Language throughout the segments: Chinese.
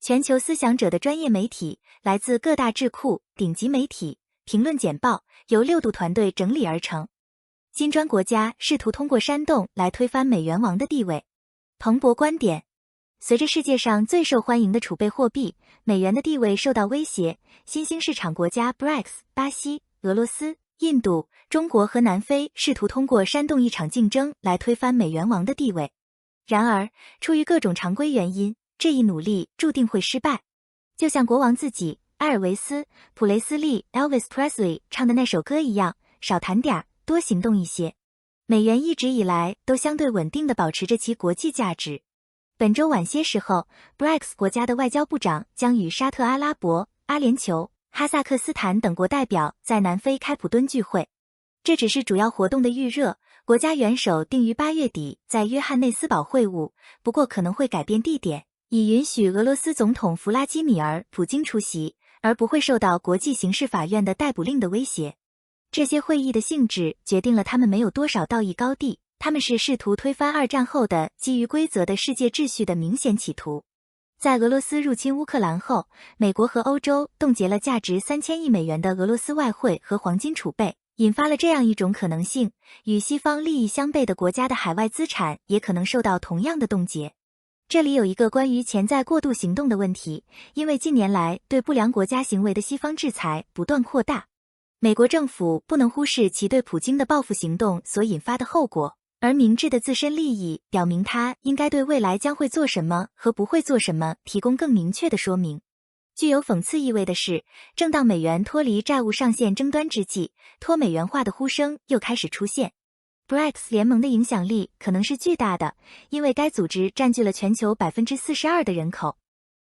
全球思想者的专业媒体，来自各大智库、顶级媒体，评论简报由6度团队整理而成。金砖国家试图通过煽动来推翻美元王的地位。彭博观点：随着世界上最受欢迎的储备货币美元的地位受到威胁，新兴市场国家 BRICS 巴西、俄罗斯、印度、中国和南非试图通过煽动一场竞争来推翻美元王的地位。然而，出于各种常规原因，这一努力注定会失败。就像国王自己，埃尔维斯·普雷斯利 Elvis Presley 唱的那首歌一样，少谈点，多行动一些。美元一直以来都相对稳定地保持着其国际价值。本周晚些时候 ，BRICS 国家的外交部长将与沙特阿拉伯、阿联酋、哈萨克斯坦等国代表在南非开普敦聚会。这只是主要活动的预热，国家元首定于8月底在约翰内斯堡会晤，不过可能会改变地点，以允许俄罗斯总统弗拉基米尔·普京出席，而不会受到国际刑事法院的逮捕令的威胁。这些会议的性质决定了他们没有多少道义高地，他们是试图推翻2战后的基于规则的世界秩序的明显企图。在俄罗斯入侵乌克兰后，美国和欧洲冻结了价值3000亿美元的俄罗斯外汇和黄金储备，引发了这样一种可能性：与西方利益相悖的国家的海外资产也可能受到同样的冻结。这里有一个关于潜在过度行动的问题，因为近年来对不良国家行为的西方制裁不断扩大，美国政府不能忽视其对普京的报复行动所引发的后果，而明智的自身利益表明他应该对未来将会做什么和不会做什么提供更明确的说明。具有讽刺意味的是，正当美元脱离债务上限争端之际，脱美元化的呼声又开始出现。BRICS 联盟的影响力可能是巨大的，因为该组织占据了全球 42% 的人口。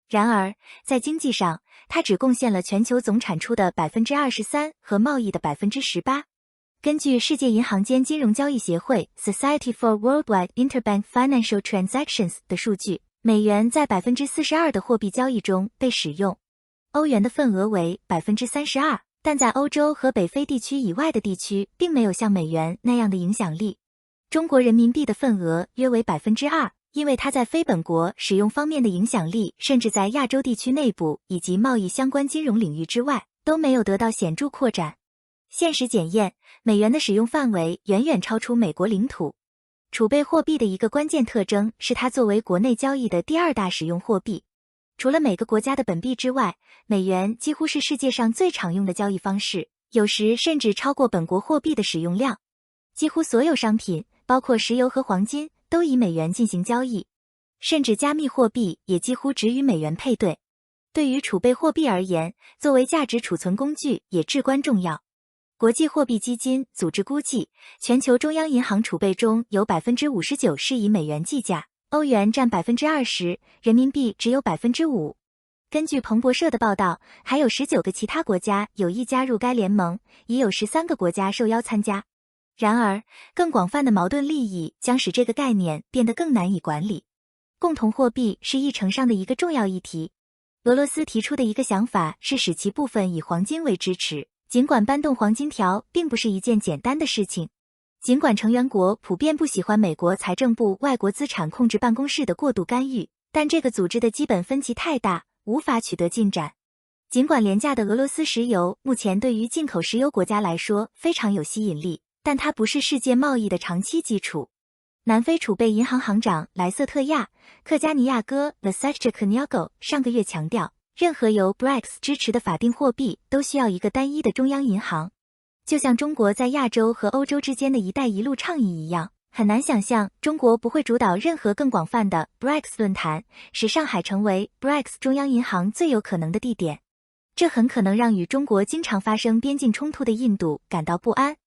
然而，在经济上，它只贡献了全球总产出的 23% 和贸易的 18%。根据世界银行间金融交易协会 Society for Worldwide Interbank Financial Transactions 的数据，美元在 42% 的货币交易中被使用，欧元的份额为 32%。但在欧洲和北非地区以外的地区并没有像美元那样的影响力。中国人民币的份额约为 2%， 因为它在非本国使用方面的影响力，甚至在亚洲地区内部以及贸易相关金融领域之外，都没有得到显著扩展。现实检验，美元的使用范围远远超出美国领土。储备货币的一个关键特征是它作为国内交易的第2大使用货币。除了每个国家的本币之外，美元几乎是世界上最常用的交易方式，有时甚至超过本国货币的使用量。几乎所有商品，包括石油和黄金，都以美元进行交易，甚至加密货币也几乎只与美元配对。对于储备货币而言，作为价值储存工具也至关重要。国际货币基金组织估计，全球中央银行储备中有 59% 是以美元计价，欧元占 20%， 人民币只有 5%。 根据彭博社的报道，还有19个其他国家有意加入该联盟，已有13个国家受邀参加。然而，更广泛的矛盾利益将使这个概念变得更难以管理。共同货币是议程上的一个重要议题。俄罗斯提出的一个想法是使其部分以黄金为支持，尽管搬动黄金条并不是一件简单的事情。尽管成员国普遍不喜欢美国财政部外国资产控制办公室的过度干预，但这个组织的基本分歧太大，无法取得进展。尽管廉价的俄罗斯石油目前对于进口石油国家来说非常有吸引力，但它不是世界贸易的长期基础。南非储备银行行长莱瑟特亚·克加尼亚戈 Lesetja Kaniago 上个月强调，任何由 BRICS 支持的法定货币都需要一个单一的中央银行。就像中国在亚洲和欧洲之间的一带一路倡议一样，很难想象中国不会主导任何更广泛的 BRICS 论坛，使上海成为 BRICS 中央银行最有可能的地点。这很可能让与中国经常发生边境冲突的印度感到不安。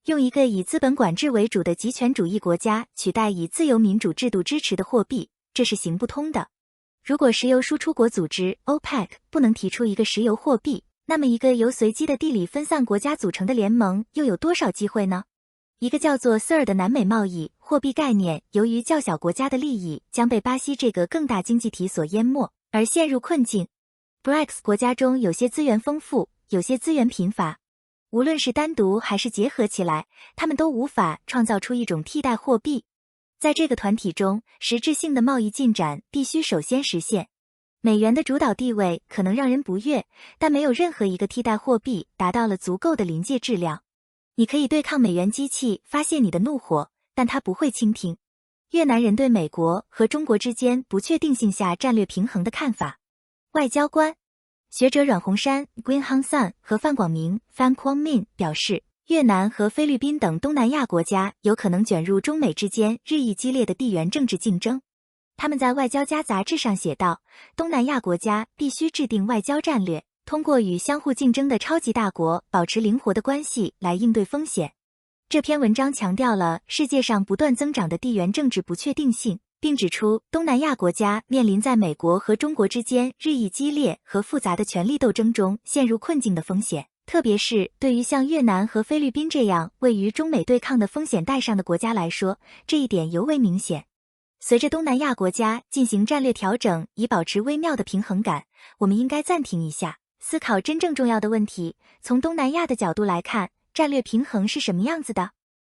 用一个以资本管制为主的极权主义国家取代以自由民主制度支持的货币，这是行不通的。如果石油输出国组织 OPEC 不能提出一个石油货币，那么一个由随机的地理分散国家组成的联盟又有多少机会呢？一个叫做 SIR 的南美贸易货币概念，由于较小国家的利益将被巴西这个更大经济体所淹没，而陷入困境。BRICS 国家中有些资源丰富，有些资源贫乏。无论是单独还是结合起来，他们都无法创造出一种替代货币。在这个团体中，实质性的贸易进展必须首先实现。美元的主导地位可能让人不悦，但没有任何一个替代货币达到了足够的临界质量。你可以对抗美元机器发泄你的怒火，但它不会倾听。越南人对美国和中国之间不确定性下战略平衡的看法。外交官学者阮红山 Green Hang San 和范广明 Phan Quang Minh 表示，越南和菲律宾等东南亚国家有可能卷入中美之间日益激烈的地缘政治竞争。他们在《外交家》杂志上写道，东南亚国家必须制定外交战略，通过与相互竞争的超级大国保持灵活的关系来应对风险。这篇文章强调了世界上不断增长的地缘政治不确定性，并指出东南亚国家面临在美国和中国之间日益激烈和复杂的权力斗争中陷入困境的风险，特别是对于像越南和菲律宾这样位于中美对抗的风险带上的国家来说，这一点尤为明显。随着东南亚国家进行战略调整，以保持微妙的平衡感，我们应该暂停一下，思考真正重要的问题。从东南亚的角度来看，战略平衡是什么样子的？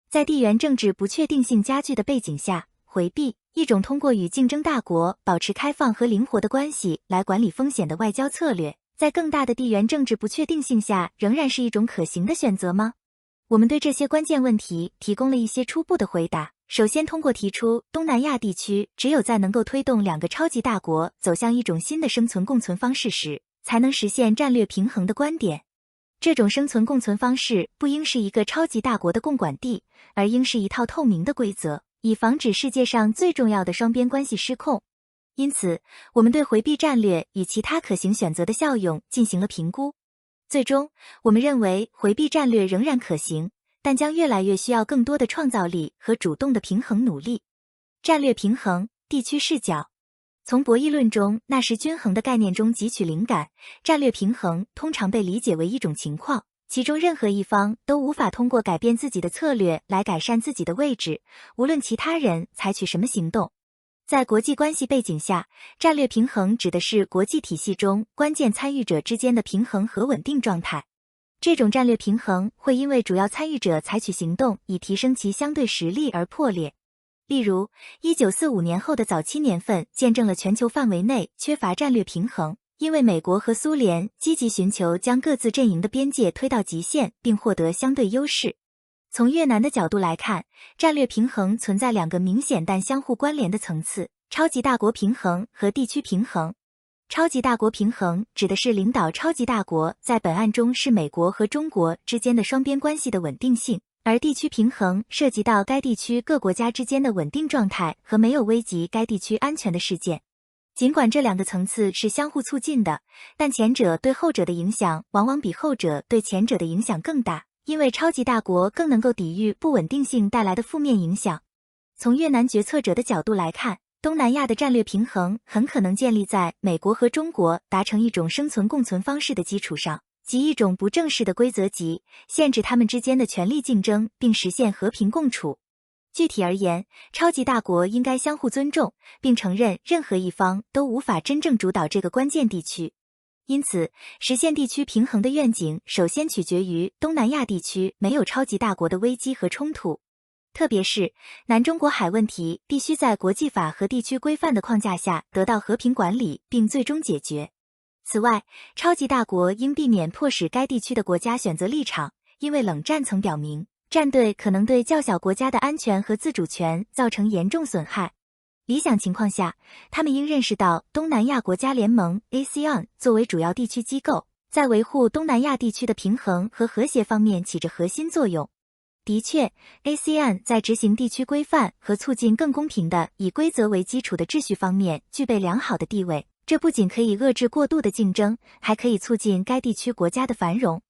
在地缘政治不确定性加剧的背景下，回避，一种通过与竞争大国保持开放和灵活的关系来管理风险的外交策略，在更大的地缘政治不确定性下，仍然是一种可行的选择吗？我们对这些关键问题提供了一些初步的回答。首先，通过提出东南亚地区只有在能够推动两个超级大国走向一种新的生存共存方式时，才能实现战略平衡的观点。这种生存共存方式不应是一个超级大国的共管地，而应是一套透明的规则，以防止世界上最重要的双边关系失控。因此，我们对回避战略与其他可行选择的效用进行了评估。最终，我们认为回避战略仍然可行，但将越来越需要更多的创造力和主动的平衡努力。战略平衡，地区视角。从博弈论中纳什均衡的概念中汲取灵感，战略平衡通常被理解为一种情况，其中任何一方都无法通过改变自己的策略来改善自己的位置，无论其他人采取什么行动。在国际关系背景下，战略平衡指的是国际体系中关键参与者之间的平衡和稳定状态。这种战略平衡会因为主要参与者采取行动以提升其相对实力而破裂。例如，1945年后的早期年份见证了全球范围内缺乏战略平衡，因为美国和苏联积极寻求将各自阵营的边界推到极限，并获得相对优势。从越南的角度来看，战略平衡存在两个明显但相互关联的层次：超级大国平衡和地区平衡。超级大国平衡指的是领导超级大国在本案中是美国和中国之间的双边关系的稳定性，而地区平衡涉及到该地区各国家之间的稳定状态和没有危及该地区安全的事件。尽管这两个层次是相互促进的，但前者对后者的影响往往比后者对前者的影响更大，因为超级大国更能够抵御不稳定性带来的负面影响。从越南决策者的角度来看，东南亚的战略平衡很可能建立在美国和中国达成一种生存共存方式的基础上，即一种不正式的规则集，限制他们之间的权力竞争，并实现和平共处。具体而言，超级大国应该相互尊重，并承认任何一方都无法真正主导这个关键地区。因此，实现地区平衡的愿景首先取决于东南亚地区没有超级大国的危机和冲突。特别是南中国海问题必须在国际法和地区规范的框架下得到和平管理并最终解决。此外，超级大国应避免迫使该地区的国家选择立场，因为冷战曾表明，战队可能对较小国家的安全和自主权造成严重损害。理想情况下，他们应认识到东南亚国家联盟 ASEAN 作为主要地区机构，在维护东南亚地区的平衡和和谐方面起着核心作用。的确 ，ASEAN 在执行地区规范和促进更公平的以规则为基础的秩序方面具备良好的地位。这不仅可以遏制过度的竞争，还可以促进该地区国家的繁荣。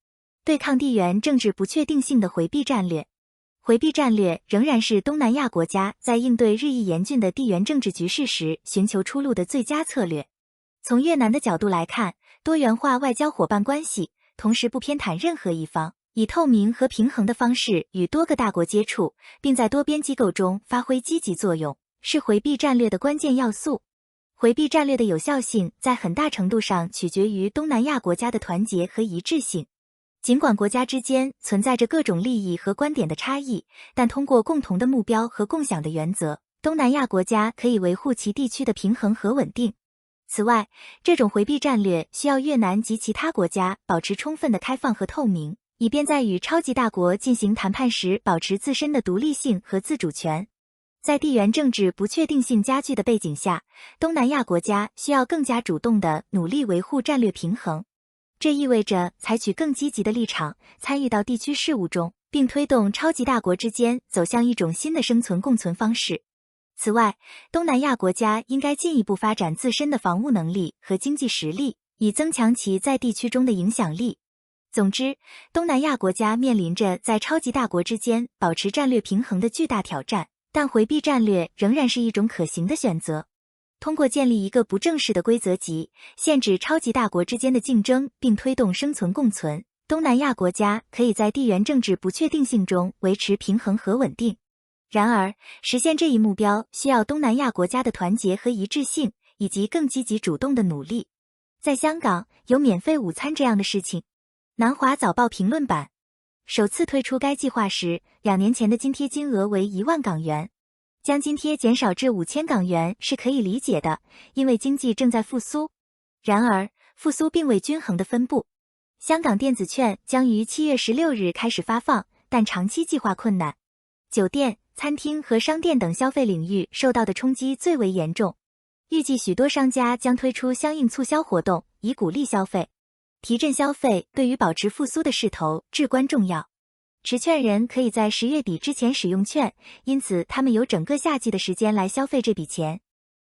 对抗地缘政治不确定性的回避战略。回避战略仍然是东南亚国家在应对日益严峻的地缘政治局势时寻求出路的最佳策略。从越南的角度来看，多元化外交伙伴关系，同时不偏袒任何一方，以透明和平衡的方式与多个大国接触，并在多边机构中发挥积极作用，是回避战略的关键要素。回避战略的有效性在很大程度上取决于东南亚国家的团结和一致性。尽管国家之间存在着各种利益和观点的差异，但通过共同的目标和共享的原则，东南亚国家可以维护其地区的平衡和稳定。此外，这种回避战略需要越南及其他国家保持充分的开放和透明，以便在与超级大国进行谈判时保持自身的独立性和自主权。在地缘政治不确定性加剧的背景下，东南亚国家需要更加主动地努力维护战略平衡。这意味着采取更积极的立场，参与到地区事务中，并推动超级大国之间走向一种新的生存共存方式。此外，东南亚国家应该进一步发展自身的防务能力和经济实力，以增强其在地区中的影响力。总之，东南亚国家面临着在超级大国之间保持战略平衡的巨大挑战，但回避战略仍然是一种可行的选择。通过建立一个不正式的规则集，限制超级大国之间的竞争，并推动生存共存，东南亚国家可以在地缘政治不确定性中维持平衡和稳定。然而，实现这一目标需要东南亚国家的团结和一致性，以及更积极主动的努力。在香港，有免费午餐这样的事情。南华早报评论版首次推出该计划时，2年前的津贴金额为1万港元。将津贴减少至5000港元是可以理解的，因为经济正在复苏。然而，复苏并未均衡的分布。香港电子券将于7月16日开始发放，但长期计划困难。酒店、餐厅和商店等消费领域受到的冲击最为严重。预计许多商家将推出相应促销活动，以鼓励消费。提振消费对于保持复苏的势头至关重要。持券人可以在10月底之前使用券，因此他们有整个夏季的时间来消费这笔钱。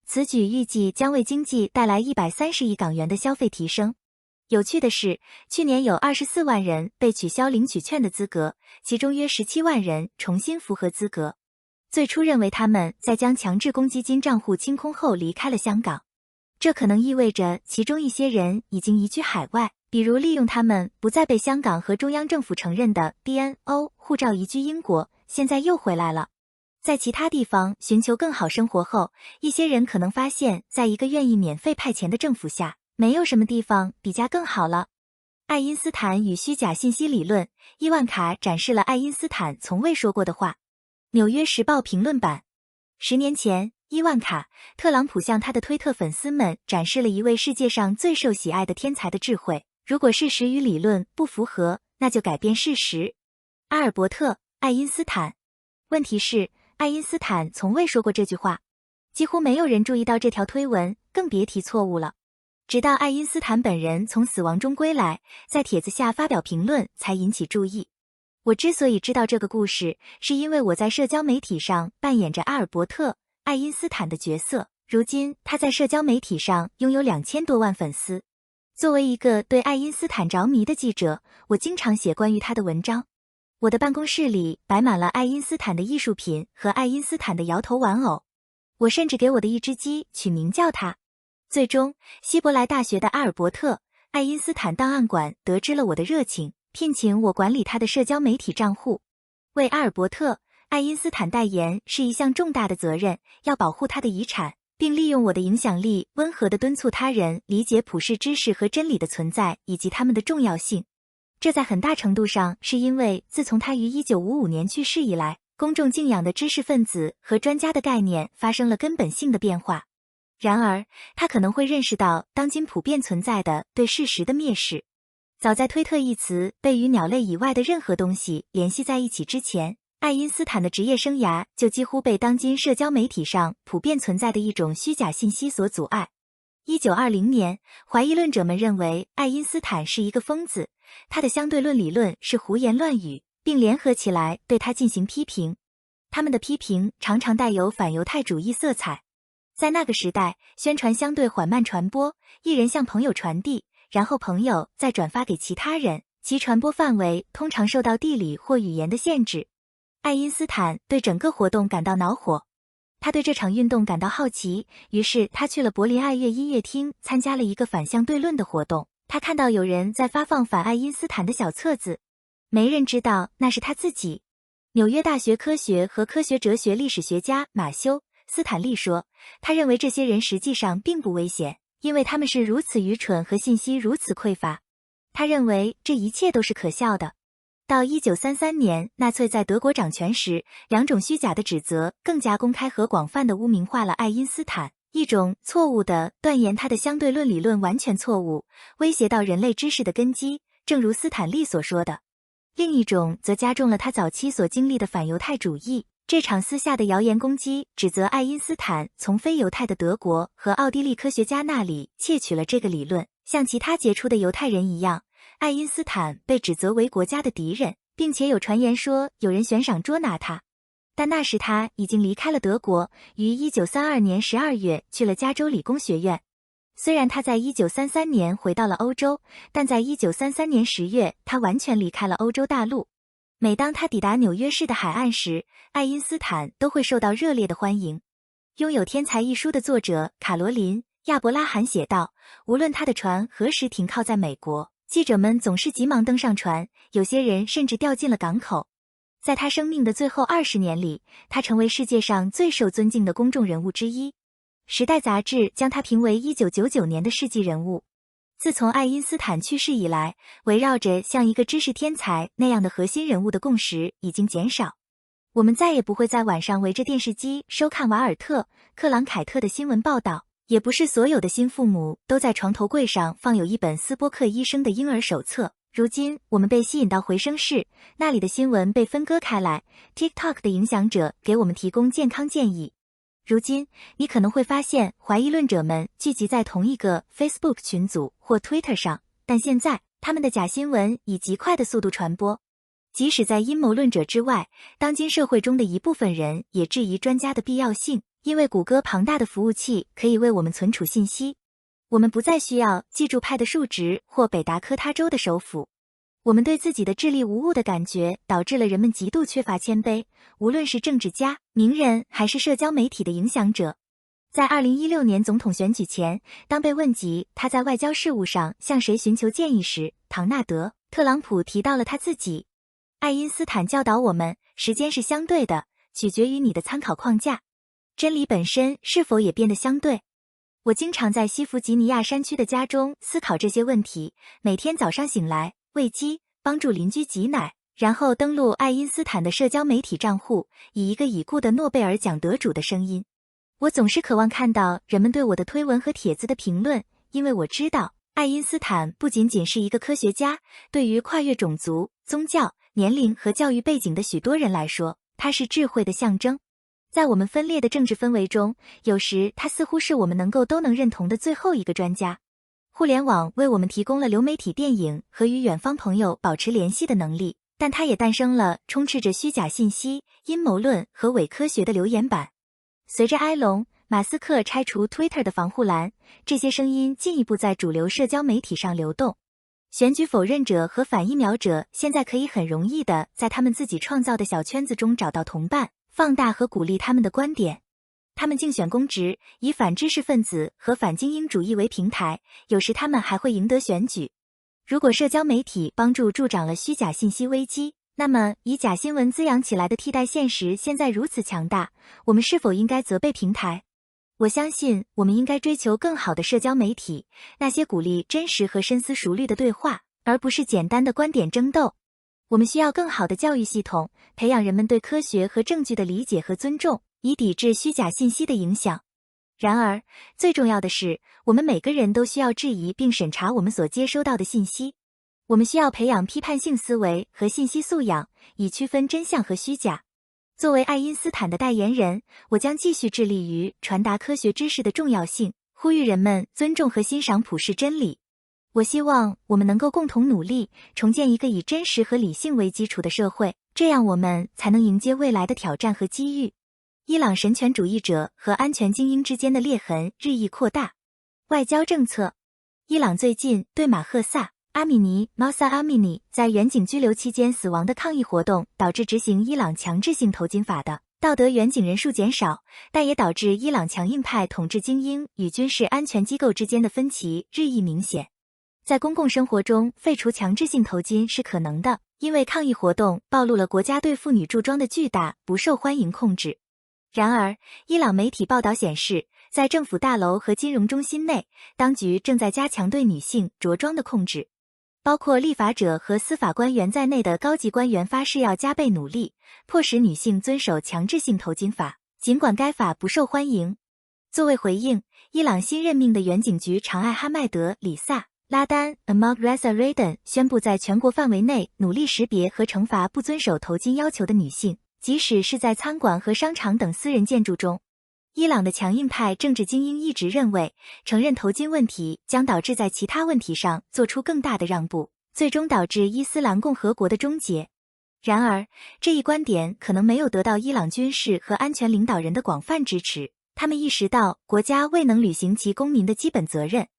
此举预计将为经济带来130亿港元的消费提升。有趣的是，去年有24万人被取消领取券的资格，其中约17万人重新符合资格。最初认为他们在将强制公积金账户清空后离开了香港，这可能意味着其中一些人已经移居海外，比如利用他们不再被香港和中央政府承认的 BNO 护照移居英国，现在又回来了。在其他地方寻求更好生活后，一些人可能发现，在一个愿意免费派钱的政府下，没有什么地方比家更好了。爱因斯坦与虚假信息理论，伊万卡展示了爱因斯坦从未说过的话。纽约时报评论版10年前，伊万卡·特朗普向他的推特粉丝们展示了一位世界上最受喜爱的天才的智慧。如果事实与理论不符合，那就改变事实。阿尔伯特·爱因斯坦。问题是，爱因斯坦从未说过这句话，几乎没有人注意到这条推文，更别提错误了。直到爱因斯坦本人从死亡中归来，在帖子下发表评论才引起注意。我之所以知道这个故事，是因为我在社交媒体上扮演着阿尔伯特·爱因斯坦的角色。如今他在社交媒体上拥有2000多万粉丝。作为一个对爱因斯坦着迷的记者，我经常写关于他的文章。我的办公室里摆满了爱因斯坦的艺术品和爱因斯坦的摇头玩偶。我甚至给我的一只鸡取名叫他。最终，希伯来大学的阿尔伯特·爱因斯坦档案馆得知了我的热情，聘请我管理他的社交媒体账户。为阿尔伯特·爱因斯坦代言是一项重大的责任，要保护他的遗产，并利用我的影响力温和地敦促他人理解普世知识和真理的存在以及它们的重要性。这在很大程度上是因为自从他于1955年去世以来，公众敬仰的知识分子和专家的概念发生了根本性的变化。然而，他可能会认识到当今普遍存在的对事实的蔑视。早在推特一词被与鸟类以外的任何东西联系在一起之前，爱因斯坦的职业生涯就几乎被当今社交媒体上普遍存在的一种虚假信息所阻碍。1920年，怀疑论者们认为爱因斯坦是一个疯子，他的相对论理论是胡言乱语，并联合起来对他进行批评。他们的批评常常带有反犹太主义色彩。在那个时代，宣传相对缓慢传播，一人向朋友传递，然后朋友再转发给其他人，其传播范围通常受到地理或语言的限制。爱因斯坦对整个活动感到恼火，他对这场运动感到好奇，于是他去了柏林爱乐音乐厅，参加了一个反相对论的活动。他看到有人在发放反爱因斯坦的小册子，没人知道那是他自己。纽约大学科学和科学哲学历史学家马修·斯坦利说，他认为这些人实际上并不危险，因为他们是如此愚蠢和信息如此匮乏。他认为这一切都是可笑的。到1933年，纳粹在德国掌权时，两种虚假的指责更加公开和广泛地污名化了爱因斯坦，一种错误的断言它的相对论理论完全错误，威胁到人类知识的根基，正如斯坦利所说的。另一种则加重了他早期所经历的反犹太主义。这场私下的谣言攻击指责爱因斯坦从非犹太的德国和奥地利科学家那里窃取了这个理论，像其他杰出的犹太人一样，爱因斯坦被指责为国家的敌人，并且有传言说有人悬赏捉拿他。但那时他已经离开了德国，于1932年12月去了加州理工学院。虽然他在1933年回到了欧洲，但在1933年10月，他完全离开了欧洲大陆。每当他抵达纽约市的海岸时，爱因斯坦都会受到热烈的欢迎。拥有《天才》一书的作者卡罗琳·亚伯拉罕写道，无论他的船何时停靠在美国，记者们总是急忙登上船，有些人甚至掉进了港口。在他生命的最后20年里，他成为世界上最受尊敬的公众人物之一。《时代》杂志将他评为1999年的世纪人物。自从爱因斯坦去世以来，围绕着像一个知识天才那样的核心人物的共识已经减少。我们再也不会在晚上围着电视机收看瓦尔特·克朗凯特的新闻报道，也不是所有的新父母都在床头柜上放有一本斯波克医生的婴儿手册。如今，我们被吸引到回声室，那里的新闻被分割开来 ，TikTok 的影响者给我们提供健康建议。如今，你可能会发现怀疑论者们聚集在同一个 Facebook 群组或 Twitter 上，但现在他们的假新闻以极快的速度传播。即使在阴谋论者之外，当今社会中的一部分人也质疑专家的必要性，因为谷歌庞大的服务器可以为我们存储信息。我们不再需要记住派的数值或北达科他州的首府。我们对自己的智力无物的感觉导致了人们极度缺乏谦卑，无论是政治家、名人还是社交媒体的影响者。在2016年总统选举前，当被问及他在外交事务上向谁寻求建议时，唐纳德·特朗普提到了他自己。爱因斯坦教导我们，时间是相对的，取决于你的参考框架。真理本身是否也变得相对？我经常在西弗吉尼亚山区的家中思考这些问题，每天早上醒来，喂鸡，帮助邻居挤奶，然后登录爱因斯坦的社交媒体账户，以一个已故的诺贝尔奖得主的声音。我总是渴望看到人们对我的推文和帖子的评论，因为我知道，爱因斯坦不仅仅是一个科学家，对于跨越种族、宗教、年龄和教育背景的许多人来说，他是智慧的象征。在我们分裂的政治氛围中，有时他似乎是我们都能认同的最后一个专家。互联网为我们提供了流媒体电影和与远方朋友保持联系的能力，但它也诞生了充斥着虚假信息、阴谋论和伪科学的留言板。随着埃隆·马斯克拆除 Twitter 的防护栏，这些声音进一步在主流社交媒体上流动。选举否认者和反疫苗者现在可以很容易地在他们自己创造的小圈子中找到同伴，放大和鼓励他们的观点。他们竞选公职，以反知识分子和反精英主义为平台，有时他们还会赢得选举。如果社交媒体帮助助长了虚假信息危机，那么以假新闻滋养起来的替代现实现在如此强大，我们是否应该责备平台？我相信我们应该追求更好的社交媒体，那些鼓励真实和深思熟虑的对话，而不是简单的观点争斗。我们需要更好的教育系统，培养人们对科学和证据的理解和尊重，以抵制虚假信息的影响。然而，最重要的是，我们每个人都需要质疑并审查我们所接收到的信息。我们需要培养批判性思维和信息素养，以区分真相和虚假。作为爱因斯坦的代言人，我将继续致力于传达科学知识的重要性，呼吁人们尊重和欣赏普世真理。我希望我们能够共同努力，重建一个以真实和理性为基础的社会，这样我们才能迎接未来的挑战和机遇。伊朗神权主义者和安全精英之间的裂痕日益扩大。外交政策，伊朗最近对马赫萨阿米尼 Mahsa Amini 在远景拘留期间死亡的抗议活动，导致执行伊朗强制性头巾法的道德远景人数减少，但也导致伊朗强硬派统治精英与军事安全机构之间的分歧日益明显。在公共生活中废除强制性头巾是可能的，因为抗议活动暴露了国家对妇女着装的巨大不受欢迎控制。然而，伊朗媒体报道显示，在政府大楼和金融中心内，当局正在加强对女性着装的控制。包括立法者和司法官员在内的高级官员发誓要加倍努力，迫使女性遵守强制性头巾法，尽管该法不受欢迎。作为回应，伊朗新任命的原警局长艾哈迈德·里萨·拉丹 Ahmad Reza Radan 宣布，在全国范围内努力识别和惩罚不遵守头巾要求的女性，即使是在餐馆和商场等私人建筑中。伊朗的强硬派政治精英一直认为，承认头巾问题将导致在其他问题上做出更大的让步，最终导致伊斯兰共和国的终结。然而，这一观点可能没有得到伊朗军事和安全领导人的广泛支持，他们意识到国家未能履行其公民的基本责任。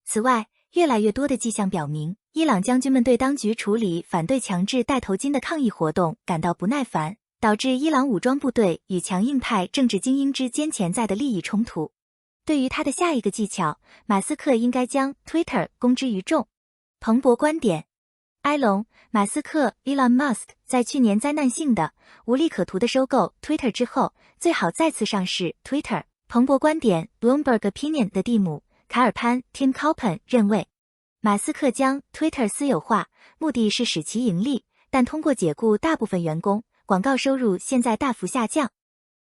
此外，越来越多的迹象表明，伊朗将军们对当局处理反对强制戴头巾的抗议活动感到不耐烦，导致伊朗武装部队与强硬派政治精英之间潜在的利益冲突。对于他的下一个技巧，马斯克应该将 Twitter 公之于众。彭博观点：埃隆·马斯克 Elon Musk 在去年灾难性的、无利可图的收购 Twitter 之后，最好再次上市 Twitter。彭博观点 Bloomberg Opinion 的蒂姆·卡尔潘 Tim Kaufman 认为，马斯克将 Twitter 私有化，目的是使其盈利，但通过解雇大部分员工，广告收入现在大幅下降。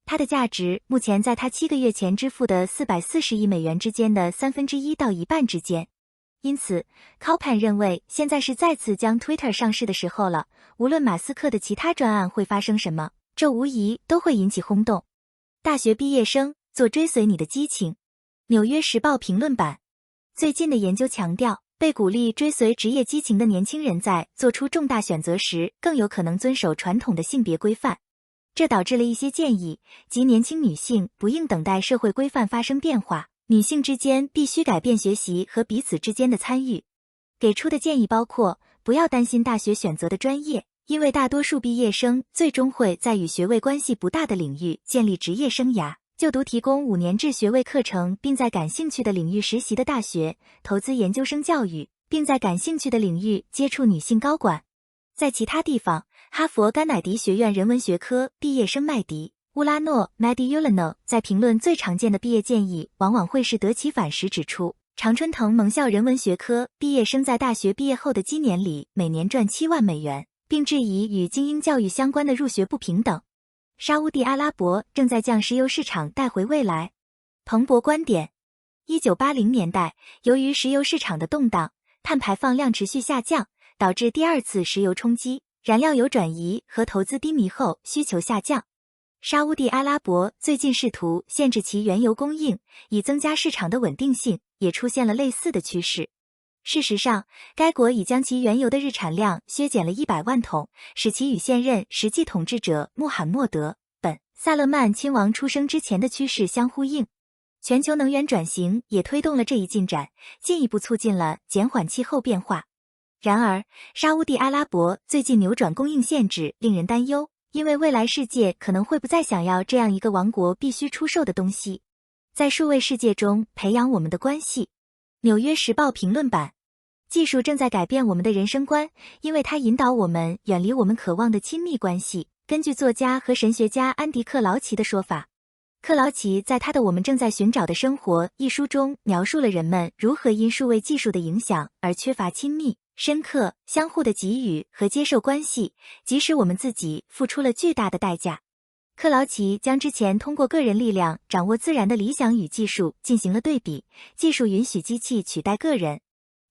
它的价值目前在他7个月前支付的440亿美元之间的1/3到一半之间。因此，考潘认为现在是再次将 Twitter 上市的时候了。无论马斯克的其他专案会发生什么，这无疑都会引起轰动。大学毕业生做追随你的激情。纽约时报评论版。最近的研究强调，被鼓励追随职业激情的年轻人在做出重大选择时更有可能遵守传统的性别规范。这导致了一些建议，即年轻女性不应等待社会规范发生变化，女性之间必须改变学习和彼此之间的参与。给出的建议包括，不要担心大学选择的专业，因为大多数毕业生最终会在与学位关系不大的领域建立职业生涯。就读提供5年制学位课程并在感兴趣的领域实习的大学，投资研究生教育，并在感兴趣的领域接触女性高管。在其他地方，哈佛甘乃迪学院人文学科毕业生麦迪·乌拉诺 Mehdi Ulano 在评论最常见的毕业建议往往会是得其反时指出，常春藤盟校人文学科毕业生在大学毕业后的基年里每年赚7万美元，并质疑与精英教育相关的入学不平等。沙乌地阿拉伯正在将石油市场带回未来。彭博观点：1980年代，由于石油市场的动荡，碳排放量持续下降，导致第二次石油冲击，燃料油转移和投资低迷后需求下降。沙乌地阿拉伯最近试图限制其原油供应，以增加市场的稳定性，也出现了类似的趋势。事实上，该国已将其原油的日产量削减了100万桶，使其与现任实际统治者穆罕默德·本·萨勒曼亲王出生之前的趋势相呼应。全球能源转型也推动了这一进展，进一步促进了减缓气候变化。然而，沙乌地阿拉伯最近扭转供应限制令人担忧，因为未来世界可能会不再想要这样一个王国必须出售的东西。在数位世界中培养我们的关系。纽约时报评论版。技术正在改变我们的人生观，因为它引导我们远离我们渴望的亲密关系。根据作家和神学家安迪·克劳奇的说法，克劳奇在他的《我们正在寻找的生活》一书中描述了人们如何因数位技术的影响而缺乏亲密、深刻、相互的给予和接受关系，即使我们自己付出了巨大的代价。克劳奇将之前通过个人力量掌握自然的理想与技术进行了对比，技术允许机器取代个人。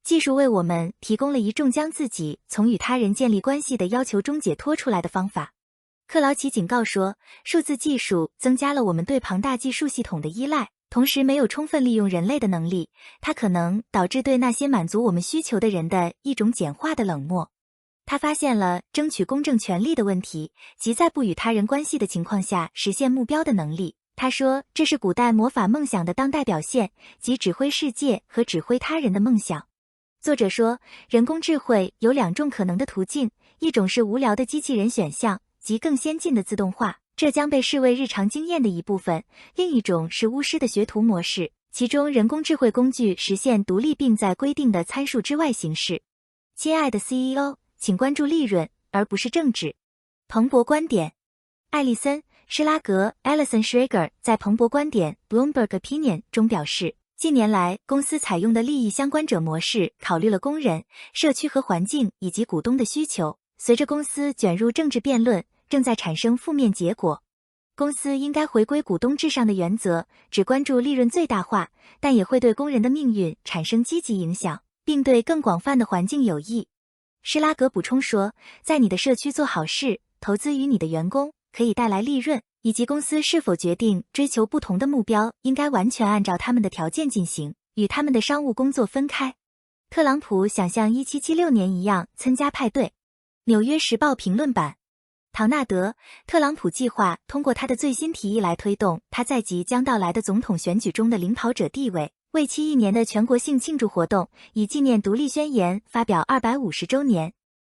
技术为我们提供了一种将自己从与他人建立关系的要求中解脱出来的方法。克劳奇警告说，数字技术增加了我们对庞大技术系统的依赖，同时没有充分利用人类的能力，它可能导致对那些满足我们需求的人的一种简化的冷漠。他发现了争取公正权利的问题，即在不与他人关系的情况下实现目标的能力。他说，这是古代魔法梦想的当代表现，即指挥世界和指挥他人的梦想。作者说，人工智慧有2种可能的途径，一种是无聊的机器人选项，即更先进的自动化，这将被视为日常经验的一部分；另一种是巫师的学徒模式，其中人工智慧工具实现独立并在规定的参数之外行事。亲爱的 CEO， 请关注利润，而不是政治。彭博观点。艾利森·施拉格 Alison Schrager 在彭博观点 Bloomberg Opinion 中表示，近年来，公司采用的利益相关者模式考虑了工人、社区和环境以及股东的需求。随着公司卷入政治辩论，正在产生负面结果。公司应该回归股东至上的原则，只关注利润最大化，但也会对工人的命运产生积极影响，并对更广泛的环境有益。施拉格补充说，在你的社区做好事，投资于你的员工，可以带来利润，以及公司是否决定追求不同的目标，应该完全按照他们的条件进行，与他们的商务工作分开。特朗普想像1776年一样参加派对。纽约时报评论版。唐纳德，特朗普计划通过他的最新提议来推动他在即将到来的总统选举中的领跑者地位，为期1年的全国性庆祝活动，以纪念独立宣言发表250周年。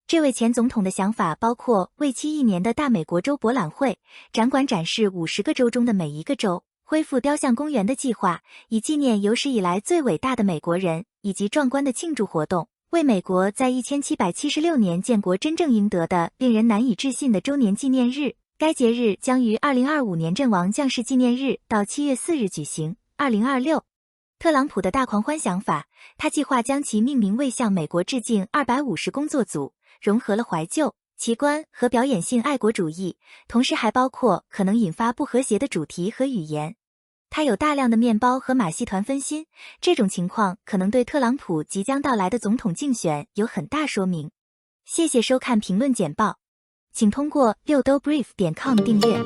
这位前总统的想法包括为期1年的大美国州博览会，展馆展示50个州中的每一个州，恢复雕像公园的计划，以纪念有史以来最伟大的美国人，以及壮观的庆祝活动，为美国在1776年建国真正赢得的令人难以置信的周年纪念日。该节日将于2025年阵亡将士纪念日到7月4日举行。2026，特朗普的大狂欢想法，他计划将其命名为向美国致敬250工作组，融合了怀旧、奇观和表演性爱国主义，同时还包括可能引发不和谐的主题和语言。他有大量的面包和马戏团分心，这种情况可能对特朗普即将到来的总统竞选有很大说明。谢谢收看评论简报，请通过6dobrief.com 订阅。